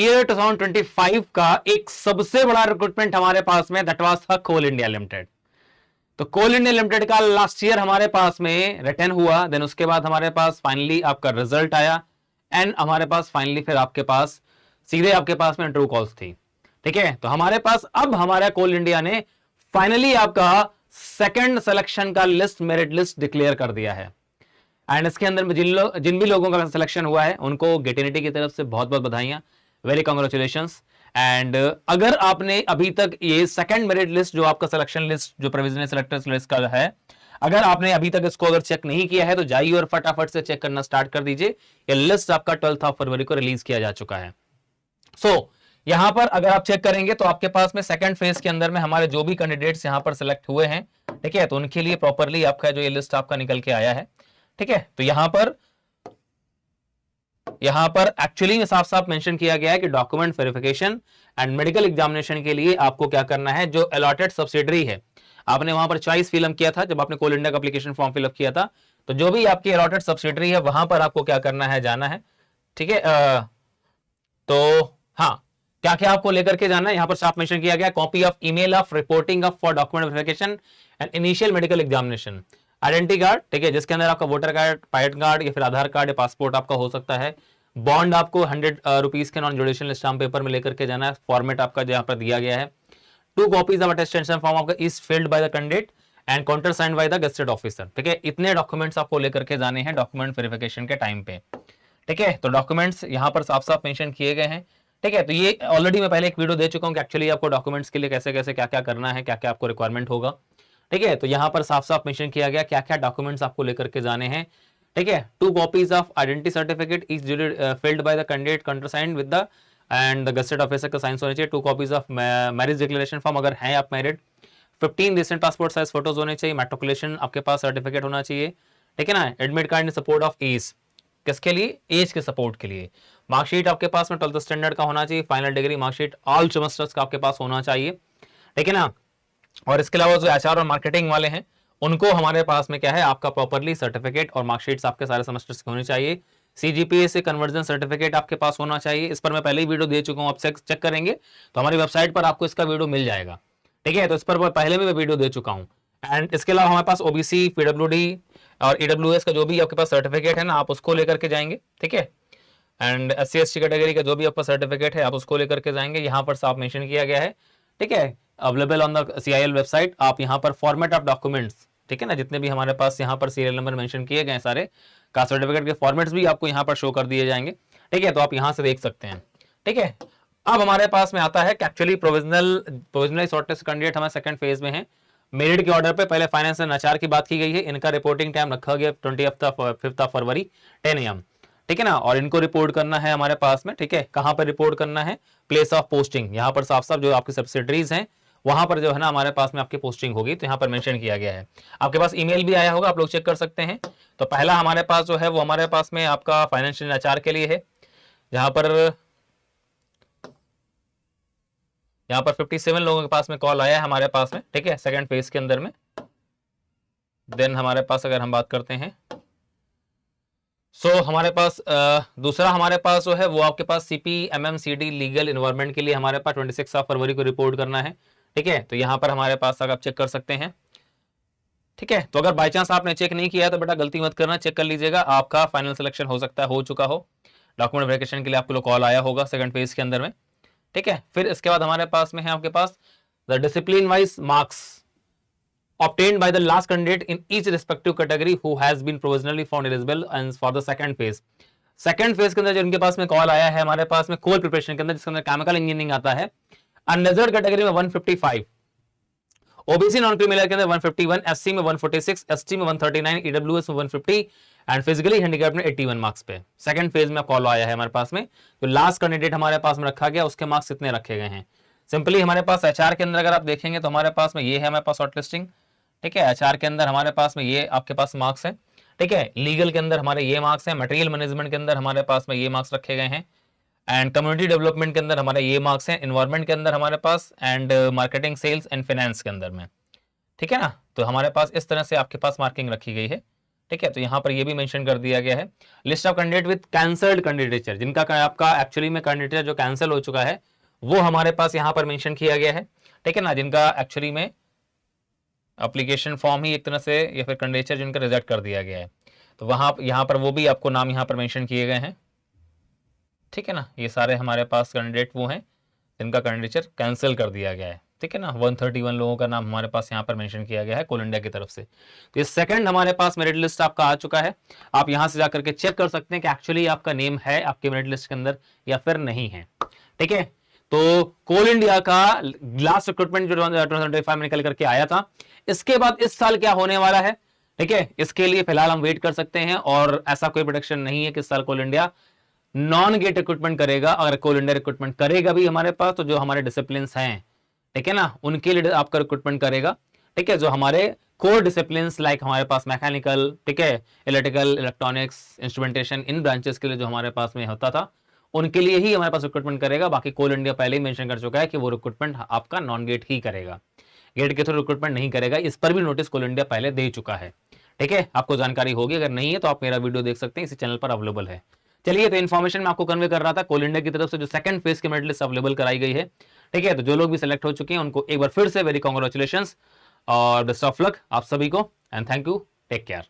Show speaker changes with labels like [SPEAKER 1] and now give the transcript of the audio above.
[SPEAKER 1] Year 2025 का एक सबसे बड़ा रिक्रूटमेंट हमारे पास में, दैट वाज कोल इंडिया लिमिटेड। तो कोल इंडिया लिमिटेड का लास्ट ईयर हमारे पास में रिटर्न हुआ, देन उसके बाद हमारे पास फाइनली आपका रिजल्ट आया, एंड हमारे पास फाइनली फिर आपके पास सीधे आपके पास में इंटरव्यू कॉल्स थी। ठीक है, तो हमारे पास अब हमारा कोल इंडिया ने फाइनली आपका सेकंड सिलेक्शन का लिस्ट, मेरिट लिस्ट डिक्लेयर कर दिया है। एंड इसके अंदर में जिन भी लोगों का सिलेक्शन हुआ है उनको गेटिनिटी की तरफ से बहुत बहुत बधाइयां, वेरी कॉन्ग्रेचुलेशंस। एंड अगर आपने अभी तक ये सेकंड मेरिट लिस्ट, जो आपका सिलेक्शन लिस्ट, जो प्रोविजनल सिलेक्टर्स लिस्ट का है, अगर आपने अभी तक इसको अगर चेक नहीं किया है तो जाइए और फटाफट से चेक करना स्टार्ट कर दीजिए। ये लिस्ट आपका 12 फरवरी को रिलीज किया जा चुका है। सो यहां पर अगर आप चेक करेंगे तो आपके पास में सेकंड फेज के अंदर में हमारे जो भी कैंडिडेट्स यहां पर सिलेक्ट हुए हैं, ठीक है, तो उनके लिए प्रॉपरली आपका जो ये लिस्ट आपका निकल के आया है। ठीक है, तो यहां पर एक्चुअली में साफ साफ मेंशन किया गया है कि document verification and medical examination के लिए आपको क्या करना है, जो अलॉटेड सब्सिडरी है, आपने वहां पर चॉइस फिलअप किया था जब आपने कोल इंडिया का एप्लीकेशन फॉर्म फिलअप किया था, तो जो भी आपकी अलॉटेड सब्सिडरी है वहां पर आपको क्या करना है, जाना है। ठीक है, तो हाँ, क्या क्या आपको लेकर के जाना है, यहां पर साफ मेंशन किया गया, copy of email of reporting of for document verification and initial medical examination, identity card, ठीक है, जिसके अंदर आपका वोटर कार्ड, पायलट कार्ड या फिर आधार कार्ड या पासपोर्ट आपका हो सकता है। बॉन्ड आपको 100 रुपीज के नॉन जुडिशियल स्टाम्प पेपर में लेकर के जाना है, फॉर्मेट आपका जहां पर दिया गया है। 2 कॉपीज ऑफ अटेस्टेशन फॉर्म आपका is filled by the candidate and counter signed by the gazetted officer. ठीक है, इतने डॉक्यूमेंट्स आपको लेकर के जाने हैं डॉक्यूमेंट वेरिफिकेशन के टाइम पे। ठीक है, तो डॉक्यूमेंट्स यहां पर साफ साफ मेंशन किए गए हैं। ठीक है, तो ये ऑलरेडी मैं पहले एक वीडियो दे चुका हूं कि एक्चुअली आपको डॉक्यूमेंट्स के लिए कैसे कैसे क्या क्या करना है, क्या क्या आपको रिक्वायरमेंट होगा। ठीक है, तो यहां पर साफ साफ मेंशन किया गया क्या क्या डॉक्यूमेंट्स आपको लेकर के जाने हैं। ठीक है, 2 copies of identity certificate is filled by the candidate, countersigned with the and the gazetted officer का साइंस होने चाहिए। 2 copies of marriage declaration form, अगर हैं आप married. 15 recent passport size photos होने चाहिए। मेट्रिकुलेशन आपके पास सर्टिफिकेट होना चाहिए। ठीक है ना, admit card in support of age, किसके लिए, एज के सपोर्ट के लिए। मार्कशीट आपके पास में 12th स्टैंडर्ड का होना चाहिए। Final decree marksheet all semesters का आपके पास होना चाहिए। ठीक है ना, और इसके अलावा जो एचआर और मार्केटिंग वाले हैं उनको हमारे पास में क्या है, आपका प्रॉपरली सर्टिफिकेट और मार्कशीट्स आपके सारे सेमेस्टर्स के होने चाहिए। सीजीपीए से कन्वर्जन सर्टिफिकेट आपके पास होना चाहिए। इस पर मैं पहले ही वीडियो दे चुका हूं, आप चेक करेंगे तो हमारी वेबसाइट पर आपको इसका वीडियो मिल जाएगा। ठीक है, तो इस पर पहले भी मैं वीडियो दे चुका हूं। एंड इसके अलावा हमारे पास ओबीसी, पीडब्ल्यूडी और ईडब्ल्यूएस का जो भी आपके पास सर्टिफिकेट है ना, आप उसको लेकर के जाएंगे। ठीक है, एंड एससी एसटी कैटेगरी का जो भी आपका सर्टिफिकेट है आप उसको लेकर के जाएंगे। यहाँ पर साफ मेंशन किया गया है। ठीक है, available on the CIL website. आप यहाँ पर फॉर्मेट ऑफ डॉक्यूमेंट्स, ठीक है ना, जितने भी हमारे पास यहाँ पर सीरियल नंबर मेंशन किए गए सारे कास्ट सर्टिफिकेट के फॉर्मेट्स भी आपको यहाँ पर शो कर दिए जाएंगे। ठीक है, तो आप यहाँ से देख सकते हैं। ठीक है, अब हमारे पास में आता है कि एक्चुअली प्रोविजनली शॉर्टलिस्ट कैंडिडेट हमारे सेकंड फेज में है। मेरिट के ऑर्डर पे पहले फाइनेंस एंड एचआर की बात की गई है। इनका रिपोर्टिंग टाइम रखा गया 25 फरवरी 10 AM। ठीक है ना, और इनको रिपोर्ट करना है हमारे पास में। ठीक है, कहां पर रिपोर्ट करना है, प्लेस ऑफ पोस्टिंग, यहां पर साफ साफ जो आपकी सब्सिडरीज हैं वहां पर जो है ना हमारे पास में आपकी पोस्टिंग होगी, तो यहां पर मेंशन किया गया है। आपके पास ईमेल भी आया होगा, आप लोग चेक कर सकते हैं। तो पहला हमारे पास जो है वो हमारे पास में आपका फाइनेंशियल एचआर के लिए है, जहां पर 57 लोगों के पास में कॉल आया है हमारे पास में। ठीक है, सेकंड फेज के अंदर में। देन हमारे पास अगर हम बात करते हैं हमारे पास दूसरा हमारे पास जो है वो आपके पास CPMMCD लीगल इन्वायरमेंट के लिए हमारे पास 26 फरवरी को रिपोर्ट करना है। ठीक है, तो यहाँ पर हमारे पास अगर आप चेक कर सकते हैं। ठीक है, तो अगर बाई चांस आपने चेक नहीं किया तो बेटा गलती मत करना, चेक कर लीजिएगा, आपका फाइनल सिलेक्शन हो सकता है हो चुका हो। डॉक्यूमेंट वेरिफिकेशन के लिए आपको कॉल आया होगा सेकंड फेज के अंदर में। ठीक है, फिर इसके बाद हमारे पास में है आपके पास the discipline wise marks obtained by the last candidate in each respective category who has been provisionally found eligible and for the second phase। Second phase के अंदर जो इनके पास में कॉल आया है हमारे पास में कोल प्रिपरेशन के अंदर, जिसके अंदर केमिकल इंजीनियरिंग आता है, अनरिजर्व्ड कैटेगरी में 155, ओबीसी नॉन क्रिमिनल के अंदर 151, एससी में 146, एसटी में 139, ईडब्ल्यूएस में 150 एंड फिजिकली हैंडीकैप्ड में 81 मार्क्स पे सेकंड फेज में कॉल आया है हमारे पास में। तो लास्ट कैंडिडेट हमारे पास में रखा गया, उसके मार्क्स इतने रखे गए हैं। सिंपली हमारे पास एचआर के अंदर अगर आप देखेंगे तो हमारे पास में ये है हमारे पास शॉर्टलिस्टिंग। ठीक है, एचआर के अंदर हमारे पास में ये आपके पास मार्क्स है। ठीक है, लीगल के अंदर हमारे ये मार्क्स हैं, मटेरियल मैनेजमेंट के अंदर हमारे पास में ये मार्क्स रखे गए हैं, एंड कम्युनिटी डेवलपमेंट के अंदर हमारे ये मार्क्स हैं, एनवायरनमेंट के अंदर हमारे पास, and marketing sales and finance के अंदर में। ठीक है ना, तो हमारे पास इस तरह से आपके पास मार्किंग रखी गई है। ठीक है, तो यहाँ पर ये भी मेंशन कर दिया गया है। List of candidate with cancelled candidature, जिनका आपका एक्चुअली में कैंडिडेट जो कैंसिल हो चुका है वो हमारे पास यहाँ पर मेंशन किया गया है, ठीक है ना, जिनका एक्चुअली में एप्लीकेशन फॉर्म ही एक तरह से या फिर कैंडिडेचर जिनका रिजेक्ट कर दिया गया है, तो वहां यहाँ पर वो भी आपको नाम यहाँ पर मेंशन किए गए हैं, ठीक है ना। ये सारे हमारे पास कैंडिडेट वो हैं जिनका कैंडिडेचर कैंसिल कर दिया गया है, ठीक है ना। 131 लोगों का नाम हमारे पास यहाँ पर मेंशन किया गया है कोल इंडिया की तरफ से। तो ये सेकंड हमारे पास मेरिट लिस्ट आपका आ चुका है। आप यहाँ से जाकर के चेक कर सकते हैं कि एक्चुअली आपका नेम है आपके मेरिट लिस्ट के अंदर या फिर नहीं है, ठीक है। तो कोल इंडिया का लास्ट रिक्रूटमेंट जो 2025 में निकल करके आया था, इसके बाद इस साल क्या होने वाला है, ठीक है, इसके लिए फिलहाल हम वेट कर सकते हैं और ऐसा कोई प्रोडक्शन नहीं है कि इस साल कोल इंडिया नॉन गेट रिक्रूटमेंट करेगा। अगर कोल इंडिया रिक्रूटमेंट करेगा भी हमारे पास, तो जो हमारे डिसिप्लिन हैं, ठीक है ना, उनके लिए आपका रिक्रूटमेंट करेगा, ठीक है। जो हमारे कोर डिसिप्लिन लाइक हमारे पास मैकेनिकल, ठीक है, इलेक्ट्रिकल, इलेक्ट्रॉनिक्स, इंस्ट्रूमेंटेशन, इन ब्रांचेस के लिए जो हमारे पास में होता था उनके लिए ही हमारे पास रिक्रूटमेंट करेगा। बाकी कोल इंडिया पहले ही मेंशन कर चुका है कि वो रिक्रूटमेंट आपका नॉन गेट ही करेगा, गेट के थ्रू रिक्रूटमेंट नहीं करेगा। इस पर भी नोटिस कोल इंडिया पहले दे चुका है, ठीक है। आपको जानकारी होगी, अगर नहीं है तो आप मेरा वीडियो देख सकते हैं, इसी चैनल पर अवेलेबल है। चलिए, तो इन्फॉर्मेशन मैं आपको कन्वे कर रहा था कोल इंडिया की तरफ से जो सेकंड फेज की मेरिट लिस्ट अवेलेबल कराई गई है, ठीक है। तो जो लोग भी सिलेक्ट हो चुके हैं उनको एक बार फिर से वेरी कांग्रेचुलेशंस और बेस्ट ऑफ लक आप सभी को, and thank you, take care.